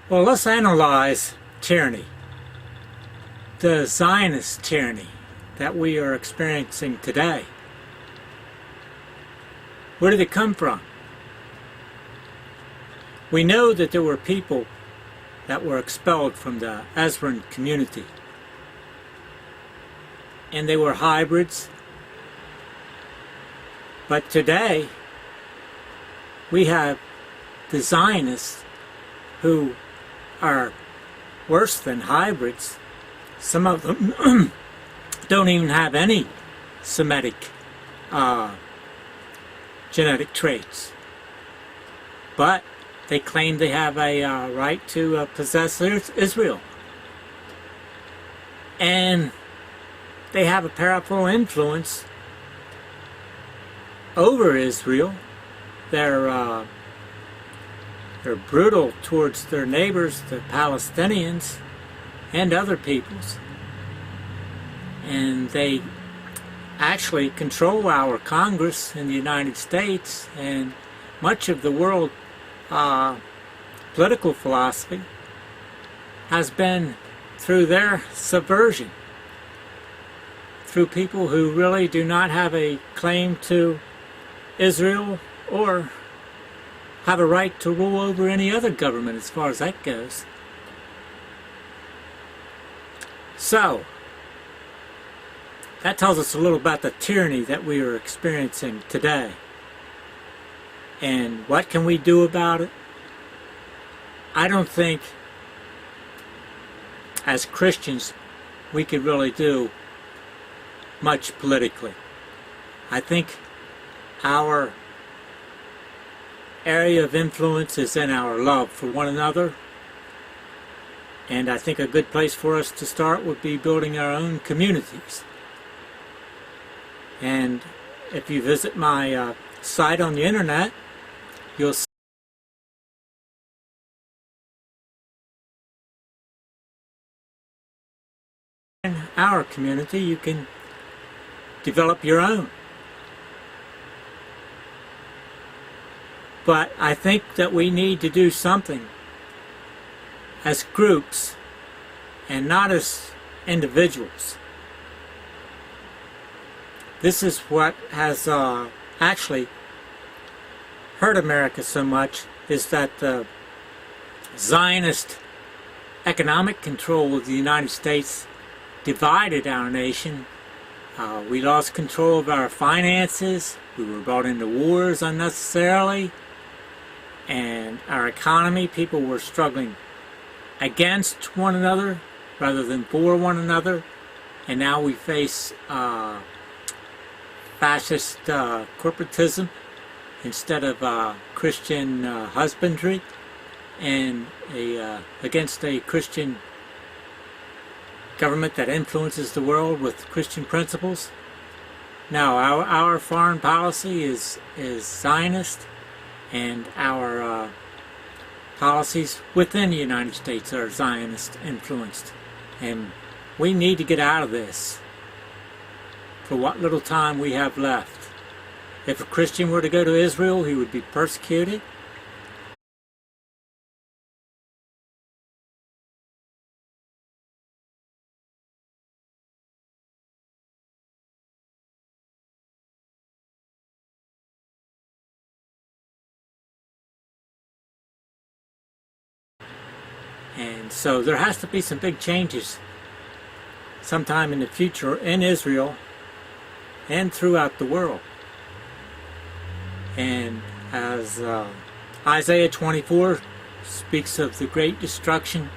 Well, let's analyze tyranny, the Zionist tyranny that we are experiencing today. Where did it come from? We know that there were people that were expelled from the Ezran community, and they were hybrids. But today, we have the Zionists who are worse than hybrids. Some of them don't even have any Semitic genetic traits, but they claim they have a right to possess Israel, and they have a powerful influence over Israel. They're brutal towards their neighbors, the Palestinians, and other peoples. And they actually control our Congress in the United States, and much of the world political philosophy has been through their subversion, through people who really do not have a claim to Israel or have a right to rule over any other government as far as that goes. So, that tells us a little about the tyranny that we are experiencing today. And what can we do about it? I don't think, as Christians, we could really do much politically. I think our area of influence is in our love for one another, and I think a good place for us to start would be building our own communities. And if you visit my site on the internet, you'll see in our community you can develop your own. But I think that we need to do something as groups and not as individuals. This is what has actually hurt America so much, is that the Zionist economic control of the United States divided our nation. We lost control of our finances. We were brought into wars unnecessarily. And our economy, people were struggling against one another rather than for one another. And now we face fascist corporatism instead of Christian husbandry, and against a Christian government that influences the world with Christian principles. Now our foreign policy is Zionist, and our policies within the United States are Zionist influenced, and we need to get out of this for what little time we have left. If a Christian were to go to Israel, he would be persecuted. And so there has to be some big changes sometime in the future in Israel and throughout the world. And as Isaiah 24 speaks of the great destruction,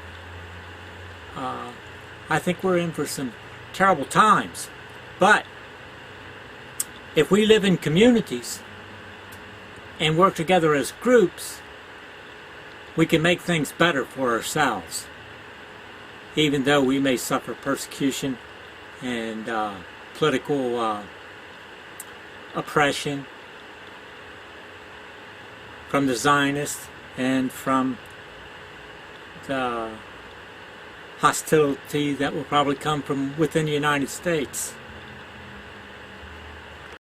I think we're in for some terrible times. But if we live in communities and work together as groups, we can make things better for ourselves, even though we may suffer persecution and political oppression from the Zionists and from the hostility that will probably come from within the United States.